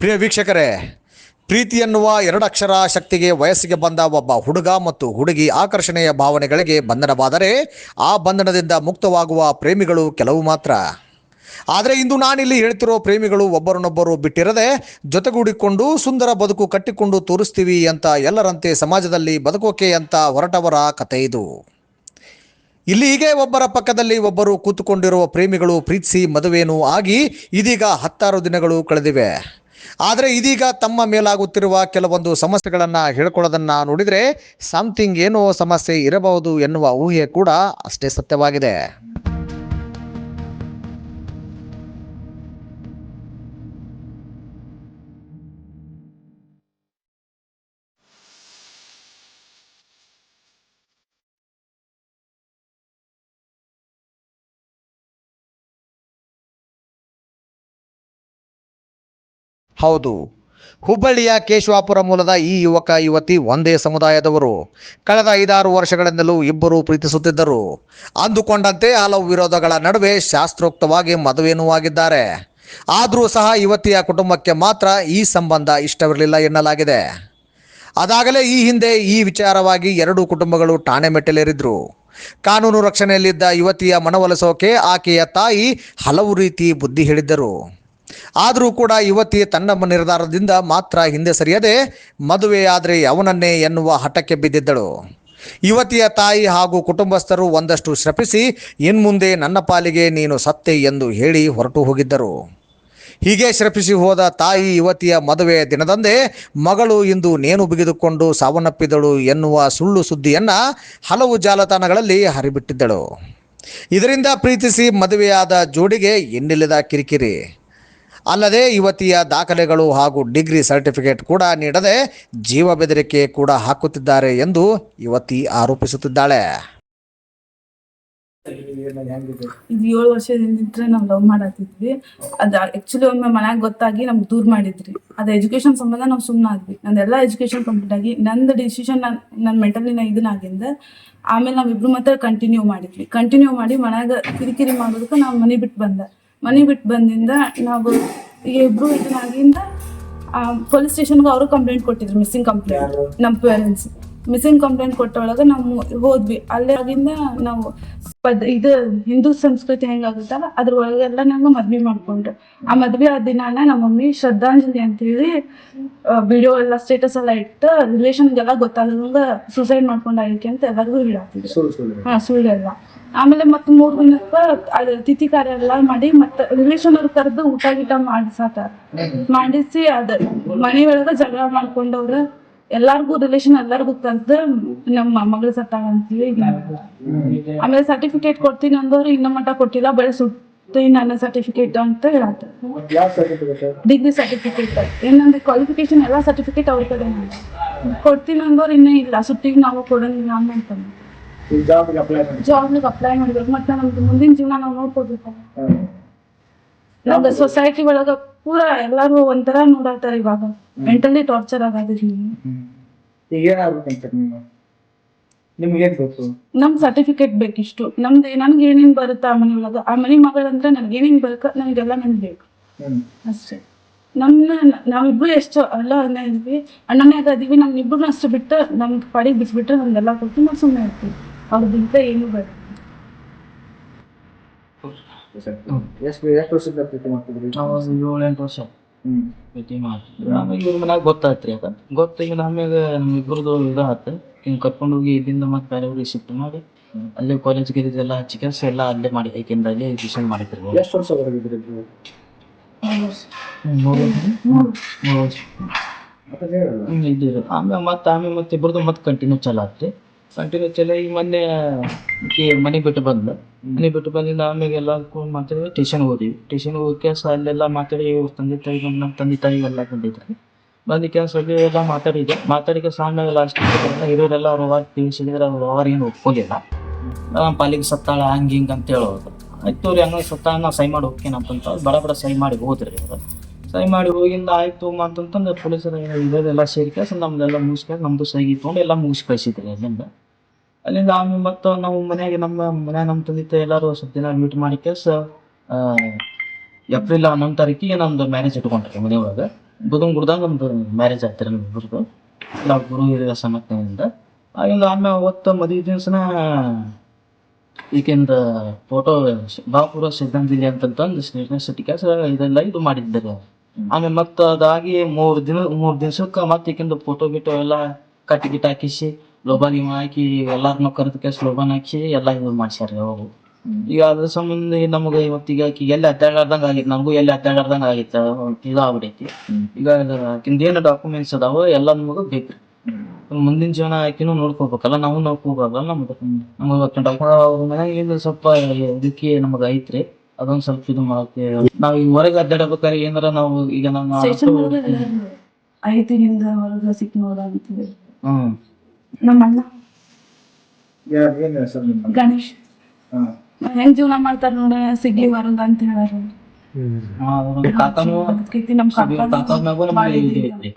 ಪ್ರಿಯ ವೀಕ್ಷಕರೇ, ಪ್ರೀತಿ ಎನ್ನುವ ಎರಡಕ್ಷರ ಶಕ್ತಿಗೆ ವಯಸ್ಸಿಗೆ ಬಂದ ಒಬ್ಬ ಹುಡುಗ ಮತ್ತು ಹುಡುಗಿ ಆಕರ್ಷಣೆಯ ಭಾವನೆಗಳಿಗೆ ಬಂಧನವಾದರೆ ಆ ಬಂಧನದಿಂದ ಮುಕ್ತವಾಗುವ ಪ್ರೇಮಿಗಳು ಕೆಲವು ಮಾತ್ರ. ಆದರೆ ಇಂದು ನಾನಿಲ್ಲಿ ಹೇಳ್ತಿರೋ ಪ್ರೇಮಿಗಳು ಒಬ್ಬರನ್ನೊಬ್ಬರು ಬಿಟ್ಟಿರದೆ ಜೊತೆಗೂಡಿಕೊಂಡು ಸುಂದರ ಬದುಕು ಕಟ್ಟಿಕೊಂಡು ತೋರಿಸ್ತೀವಿ ಅಂತ ಎಲ್ಲರಂತೆ ಸಮಾಜದಲ್ಲಿ ಬದುಕೋಕೆ ಅಂತ ಹೊರಟವರ ಕಥೆ ಇದು. ಇಲ್ಲಿ ಹೀಗೆ ಒಬ್ಬರ ಪಕ್ಕದಲ್ಲಿ ಒಬ್ಬರು ಕೂತುಕೊಂಡಿರುವ ಪ್ರೇಮಿಗಳು ಪ್ರೀತಿಸಿ ಮದುವೆನೂ ಆಗಿ ಇದೀಗ 16 ದಿನಗಳು ಕಳೆದಿವೆ. ಆದರೆ ಇದೀಗ ತಮ್ಮ ಮೇಲಾಗುತ್ತಿರುವ ಕೆಲವೊಂದು ಸಮಸ್ಯೆಗಳನ್ನು ಹೇಳ್ಕೊಳ್ಳೋದನ್ನು ನೋಡಿದರೆ ಸಮಥಿಂಗ್ ಏನೋ ಸಮಸ್ಯೆ ಇರಬಹುದು ಎನ್ನುವ ಊಹೆ ಕೂಡ ಅಷ್ಟೇ ಸತ್ಯವಾಗಿದೆ. ಹೌದು, ಹುಬ್ಬಳ್ಳಿಯ ಕೇಶವಾಪುರ ಮೂಲದ ಈ ಯುವಕ ಯುವತಿ ಒಂದೇ ಸಮುದಾಯದವರು. ಕಳೆದ 5-6 ವರ್ಷಗಳಿಂದಲೂ ಇಬ್ಬರು ಪ್ರೀತಿಸುತ್ತಿದ್ದರು. ಅಂದುಕೊಂಡಂತೆ ಹಲವು ವಿರೋಧಗಳ ನಡುವೆ ಶಾಸ್ತ್ರೋಕ್ತವಾಗಿ ಮದುವೆನೂ ಆಗಿದ್ದಾರೆ. ಆದರೂ ಸಹ ಯುವತಿಯ ಕುಟುಂಬಕ್ಕೆ ಮಾತ್ರ ಈ ಸಂಬಂಧ ಇಷ್ಟವಿರಲಿಲ್ಲ ಎನ್ನಲಾಗಿದೆ. ಅದಾಗಲೇ ಈ ಹಿಂದೆ ಈ ವಿಚಾರವಾಗಿ 2 ಕುಟುಂಬಗಳು ಠಾಣೆ ಮೆಟ್ಟಿಲೇರಿದ್ರು. ಕಾನೂನು ರಕ್ಷಣೆಯಲ್ಲಿದ್ದ ಯುವತಿಯ ಮನವೊಲಿಸೋಕೆ ಆಕೆಯ ತಾಯಿ ಹಲವು ರೀತಿ ಬುದ್ಧಿ ಹೇಳಿದ್ದರು. ಆದರೂ ಕೂಡ ಯುವತಿ ತನ್ನ ನಿರ್ಧಾರದಿಂದ ಮಾತ್ರ ಹಿಂದೆ ಸರಿಯದೆ ಮದುವೆಯಾದರೆ ಅವನನ್ನೇ ಎನ್ನುವ ಹಠಕ್ಕೆ ಬಿದ್ದಿದ್ದಳು. ಯುವತಿಯ ತಾಯಿ ಹಾಗೂ ಕುಟುಂಬಸ್ಥರು ಒಂದಷ್ಟು ಶ್ರಪಿಸಿ ಇನ್ಮುಂದೆ ನನ್ನ ಪಾಲಿಗೆ ನೀನು ಸತ್ತೆ ಎಂದು ಹೇಳಿ ಹೊರಟು ಹೋಗಿದ್ದರು. ಹೀಗೆ ಶ್ರಪಿಸಿ ಹೋದ ತಾಯಿ ಯುವತಿಯ ಮದುವೆಯ ದಿನದಂದೇ ಮಗಳು ಇಂದು ನೇಣು ಬಿಗಿದುಕೊಂಡು ಸಾವನ್ನಪ್ಪಿದಳು ಎನ್ನುವ ಸುಳ್ಳು ಸುದ್ದಿಯನ್ನು ಹಲವು ಜಾಲತಾಣಗಳಲ್ಲಿ ಹರಿಬಿಟ್ಟಿದ್ದಳು. ಇದರಿಂದ ಪ್ರೀತಿಸಿ ಮದುವೆಯಾದ ಜೋಡಿಗೆ ಇನ್ನಿಲ್ಲದ ಕಿರಿಕಿರಿ. ಅಲ್ಲದೆ ಯುವತಿಯ ದಾಖಲೆಗಳು ಹಾಗೂ ಡಿಗ್ರಿ ಸರ್ಟಿಫಿಕೇಟ್ ಕೂಡ ನೀಡದೆ ಜೀವ ಬೆದರಿಕೆ ಕೂಡ ಹಾಕುತ್ತಿದ್ದಾರೆ ಎಂದು ಯುವತಿ ಆರೋಪಿಸುತ್ತಿದ್ದಾಳೆ. ಇದು 7 ವರ್ಷದಿಂದ ನಾವು ಲವ್ ಮಾಡತ್ತಿದ್ವಿ. ಅದು ಆಕ್ಚುಲಿ ಒಮ್ಮೆ ಮನ್ಯಾಗ ಗೊತ್ತಾಗಿ ನಮ್ಗೆ ದೂರ ಮಾಡಿದ್ರಿ. ಅದು ಎಜುಕೇಶನ್ ಸಂಬಂಧ ನಾವು ಸುಮ್ಮನೆ ಆದ್ವಿ. ನಂದೆಲ್ಲ ಎಜುಕೇಶನ್ ಕಂಪ್ಲೀಟ್ ಆಗಿ ನಂದು ಡಿಸಿಷನ್ ನನ್ನ ಮೆಂಟಲಿ ಇದನ್ನಾಗಿಂದ ಆಮೇಲೆ ನಾವಿಬ್ರು ಮತ್ತೆ ಕಂಟಿನ್ಯೂ ಮಾಡಿ ಮನ್ಯಾಗ ಕಿರಿಕಿರಿ ಮಾಡೋದಕ್ಕೆ ನಾವು ಮನೆ ಬಿಟ್ಟು ಬಂದಿಂದ ನಾವು ಇಬ್ರು ಇದನ್ನಾಗಿಂದ ಪೊಲೀಸ್ ಸ್ಟೇಷನ್ಗೆ ಅವರು ಕಂಪ್ಲೇಂಟ್ ಕೊಟ್ಟಿದ್ರು. ಮಿಸ್ಸಿಂಗ್ ಕಂಪ್ಲೇಂಟ್ ನಮ್ಮ ಪೇರೆಂಟ್ಸ್ ಮಿಸ್ಸಿಂಗ್ ಕಂಪ್ಲೇಂಟ್ ಕೊಟ್ಟೊಳಗೆ ನಾವು ಹೋದ್ವಿ. ಅಲ್ಲೇ ಆಗಿಂದ ನಾವು ಇದು ಹಿಂದೂ ಸಂಸ್ಕೃತಿ ಹೆಂಗಾಗುತ್ತಲ್ಲ ಅದ್ರ ಒಳಗೆಲ್ಲ ನಂಗೆ ಮದ್ವೆ ಮಾಡ್ಕೊಂಡ್ರು. ಆ ಮದ್ವೆ ಆ ದಿನಾನ ನಮ್ಮ ಮಮ್ಮಿ ಶ್ರದ್ಧಾಂಜಲಿ ಅಂತೇಳಿ ವಿಡಿಯೋ ಎಲ್ಲ ಸ್ಟೇಟಸ್ ಎಲ್ಲ ಇಟ್ಟು ರಿಲೇಷನ್ಗೆಲ್ಲ ಗೊತ್ತಾಗದಂಗ ಸೂಸೈಡ್ ಮಾಡ್ಕೊಂಡಾಗಿಕ್ಕೆ ಅಂತ ಎಲ್ಲರಿಗೂ ಹೇಳಾತಿದ್ರು. ಸುಳ್ಳೆಲ್ಲ. ಆಮೇಲೆ ಮತ್ತೆ 3 ದಿನಕ್ಕೆ ತಿಥಿ ಕಾರ್ಯ ಎಲ್ಲ ಮಾಡಿ ಮತ್ತೆ ರಿಲೇಷನ್ ಅವ್ರು ಕರೆದು ಊಟ ಗೀಟ ಮಾಡಿಸಿ ಅದ ಮನೆಯೊಳಗ ಜಗಳ ಮಾಡ್ಕೊಂಡವ್ರು ಎಲ್ಲಾರ್ಗು ರಿಲೇಷನ್ ಎಲ್ಲರಿಗೂ ಕರೆದು ನಮ್ಮ ಮಗಳು ಸತ್ತಾಳ ಅಂತೀವಿ. ಆಮೇಲೆ ಸರ್ಟಿಫಿಕೇಟ್ ಕೊಡ್ತೀನಿ ಅಂದವ್ರು ಇನ್ನ ಮಟ್ಟ ಕೊಟ್ಟಿಲ್ಲ, ಬರೀ ಸುತ್ತಿ ನನ್ನ ಸರ್ಟಿಫಿಕೇಟ್ ಅಂತ ಹೇಳತ್ತ. ಡಿಗ್ರಿ ಸರ್ಟಿಫಿಕೇಟ್ ಏನಂದ್ರೆ ಕ್ವಾಲಿಫಿಕೇಶನ್ ಎಲ್ಲ ಸರ್ಟಿಫಿಕೇಟ್ ಅವ್ರ ಕಡೆ ಕೊಡ್ತೀನಿ ಅಂದವ್ರು ಇನ್ನೇ ಇಲ್ಲ, ಸುಟ್ಟಿಗೆ ನಾವು ಕೊಡಂಗಿಲ್ಲ ಅಂತ. ಜಾಬ್ಗೆ ಅಪ್ಲೈ ಮಾಡ್ಬೇಕು, ಮತ್ತೆ ನಮ್ದು ಮುಂದಿನ ಜೀವನ ನಾವು ನೋಡ್ಕೋಬೇಕು. ನಮ್ದು ಸೊಸೈಟಿ ಒಳಗ ಪೂರಾ ಎಲ್ಲಾರು ಒಂಥರ ನೋಡಾತಾರ. ಇವಾಗ ಮೆಂಟಲಿ ಟಾರ್ಚರ್ ಆಗೋದ್ರಿ. ನಮ್ ಸರ್ಟಿಫಿಕೇಟ್ ಬೇಕಿಷ್ಟು. ನನ್ಗೆ ಏನೇನ್ ಬರುತ್ತೆ ಆ ಮನೆ ಒಳಗ, ಆ ಮನೆ ಮಗಳಂದ್ರೆ ನನ್ಗೆ ಏನೇನ್ ಬೇಕು ನನಗೆಲ್ಲ ನನ್ಗೆ ಬೇಕು ಅಷ್ಟೇ. ನಾವಿಬ್ರು ಎಷ್ಟು ಎಲ್ಲ ಇದ್ವಿ, ಅಣ್ಣನಾಗ ಅದೀವಿ. ನಮ್ಮಿಬ್ರು ಅಷ್ಟು ಬಿಟ್ಟು ನಮ್ಗೆ ಪಾಡಿಗೆ ಬಿಟ್ಬಿಟ್ರೆ ನಮ್ಗೆಲ್ಲ ಕೊಟ್ಟು ನಾವು ಸುಮ್ಮನೆ ಇರ್ತೀವಿ. ಅವ್ರದಿಂದ ಏನು ಬೇಡ. ಎಷ್ಟು ವರ್ಷದಿಂದ ಪ್ರೀತಿ ಮಾಡ್ತಿದ್ರಿ? 7-8 ವರ್ಷ ಪ್ರೀತಿ ಮಾಡ್ತಿದ್ವಿ. ಆಮೇಲೆ ಇವ್ರ ಮನ್ಯಾಗ ಗೊತ್ತಾಯ್ತ್ರಿ. ಅದ ಗೊತ್ತಾಗಿ ಆಮ್ಯಾಗ ನಮ್ಮಿಬ್ರದ್ದು ಆತು. ಹಿಂಗೆ ಕರ್ಕೊಂಡು ಹೋಗಿ ಇಲ್ಲಿಂದ ಮತ್ತೆ ಬೇರೆ ಊರಿಗೆ ಶಿಫ್ಟ್ ಮಾಡಿ ಅಲ್ಲೇ ಕಾಲೇಜ್ಗೆ ಇದೆಲ್ಲ ಚಿಕಿತ್ಸೆ ಎಲ್ಲ ಅಲ್ಲೇ ಮಾಡಿ ಐಕಿಂದ ಅಲ್ಲೇ ಎಜುಕೇಶನ್ ಮಾಡಿದ್ರಿ. ಎಷ್ಟು ವರ್ಷ ಹೊರಗಿದ್ರಿ? 3 ವರ್ಷ ಇದ್ದಿದ್ರು. ಆಮೇಲೆ ಇಬ್ಬರದು ಮತ್ತೆ ಕಂಟಿನ್ಯೂ ಚಲ ಈಗ ಮೊನ್ನೆ ಮನೆಗೆ ಬಿಟ್ಟು ಬಂದಿಂದ ಆಮೇಲೆ ಎಲ್ಲ ಮಾತಾಡಿ ಟೇಷನ್ಗೆ ಹೋದ್ವಿ. ಟೇಷನ್ಗೆ ಹೋಗಿ ಕೆಲಸ ಅಲ್ಲೆಲ್ಲ ಮಾತಾಡಿ ತಂದೆ ತಾಯಿ ಎಲ್ಲ ಬಂದಿದ್ರು. ಬಂದು ಕೆಲಸ ಎಲ್ಲ ಮಾತಾಡಿಕೆ ಆಮೇಲೆ ಲಾಸ್ಟ್ ಇರೋರೆಲ್ಲ ಅವ್ರ ಅವಾಗ ತಿಳಿಸಿದ್ರೆ ಅವ್ರು ಏನು ಒಪ್ಕೊಂಡಿಲ್ಲ. ಪಾಲಿಗೆ ಸತ್ತಾಳ ಹಂಗೆ ಹಿಂಗೆ ಅಂತ ಹೇಳೋದು. ಆಯ್ತು ಅವ್ರು ಹಂಗೆ ಸತ್ತಾಳ ನಾ ಸೈ ಮಾಡಿ ಹೋಗ್ಕೇನಂತ ಬಡ ಸೈ ಮಾಡಿ ಹೋದ್ರಿ. ಅವರು ಸೈ ಮಾಡಿ ಹೋಗಿಂದ ಆಯ್ತು ಅಂತಂತಂದು ಪೊಲೀಸರು ಇದೆಲ್ಲ ಸೇರಿಕೆ ನಮ್ದೆಲ್ಲ ಮುಗಿಸ್ಕೊಂಡು ನಮ್ದು ಸೈಗಿ ತೊಗೊಂಡು ಎಲ್ಲ ಮುಗಿಸಿ ಕಳಿಸಿದ್ರಿ. ಅಲ್ಲಿಂದ ಆಮೇಲೆ ಮತ್ತು ನಾವು ನಮ್ಮ ತಂದೆ ಎಲ್ಲರೂ ಸ್ವಲ್ಪ ದಿನ ಮೀಟ್ ಮಾಡಿ ಕೆಲಸ ಏಪ್ರಿಲ್ 11 ತಾರೀಕಿಗೆ ನಮ್ದು ಮ್ಯಾರೇಜ್ ಇಟ್ಕೊಂಡ್ರಿ ಮನೆಯೊಳಗೆ. ಬುಧನ್ ಗುಡ್ದಾಗ ಒಂದು ಮ್ಯಾರೇಜ್ ಆಗ್ತಾರೆ ಇಬ್ಬರದು ಎಲ್ಲ ಗುರು ಹಿರಿಯ ಸಮರ್ಥನೆಯಿಂದ ಆಗಿಂದ ಆಮೇಲೆ ಅವತ್ತು ಮದುವೆ ದಿವ್ಸನ ಈಗಿಂದ ಫೋಟೋ ಬಾಪುರ ಶ್ರದ್ಧಾಂಜಲಿ ಅಂತಂದು ಸರ್ಟಿಫಿಕೇಟ್ ಇದೆಲ್ಲ ಇದು ಮಾಡಿದ್ದಾರೆ. ಆಮೇಲೆ ಮತ್ತೆ ಅದಾಗಿ ಮೂರ್ ದಿವ್ಸಕ್ಕೆ ಮತ್ತೆ ಈಗಿಂದ ಫೋಟೋ ಗಿಟೋ ಎಲ್ಲ ಕಟ್ಟಿ ಗಿಟ್ ಹಾಕಿಸಿ ಲೋಬಾನ್ ಹಾಕಿ ಎಲ್ಲಾರನ್ನ ಕರೆದ ಕೇಸ್ ಲೋಬಾನ್ ಹಾಕಿ ಎಲ್ಲ ಇದು ಮಾಡ್ಸ್ಯಾರ ಅವು. ಈಗ ಅದ್ರ ಸಂಬಂಧ ನಮಗೆ ಇವತ್ತೀಗ ಆಕಿ ಎಲ್ಲಿ ಅಡ್ಡಾಡ್ದಂಗ ಆಗೈತಿ, ನಮಗೂ ಎಲ್ಲಿ ಅಡ್ಡಾಡ್ದಂಗ ಆಗೈತ ಇದಾಗ್ಬಿಡೈತಿ. ಈಗ ಆಕಿಂದ ಡಾಕ್ಯುಮೆಂಟ್ಸ್ ಅದಾವ ಎಲ್ಲ ನಮಗ ಬೇಕ್ರಿ. ಮುಂದಿನ ಜೀವನ ಆಕಿನೂ ನೋಡ್ಕೋಬೇಕಲ್ಲ, ನಾವು ನೋಡ್ಕೋಬೇಕಲ್ಲ. ನಮ್ಗೆ ಮನೆಯಿಂದ ಸ್ವಲ್ಪ ಇದಕ್ಕೆ ನಮಗ ಐತ್ರಿ, ಅದೊಂದ್ ಸ್ವಲ್ಪ ಇದು ಮಾಡಕ್ಕೆ ನಾವ್ ಈಗ ಹೊರಗೆ ಅಡ್ಡಾಡ್ಬೇಕಾದ್ರೆ ಏನಾರ ನಾವು ಈಗ ನಮ್ಮ ಐತಿನಿಂದ ಹೊರಗೆ ಸಿಕ್ ನೋಡ ಅಂತೀವಿ. ನಮ್ಮ ಅಣ್ಣ ಗಣೇಶ್ ಹೆಂಗ್ ಜೀವನ ಮಾಡ್ತಾರ ನೋಡ, ಸಿಗ್ಲಿ ಹೊರಗ ಅಂತ ಹೇಳಾರ. ಕಾಕನೂ ನಮ್ಮ ಕಾಕ ಕಾಕ ಮ್ಯಾಗೂ ನಮ್ಗೆ ಇದು ಐತ್ರಿ.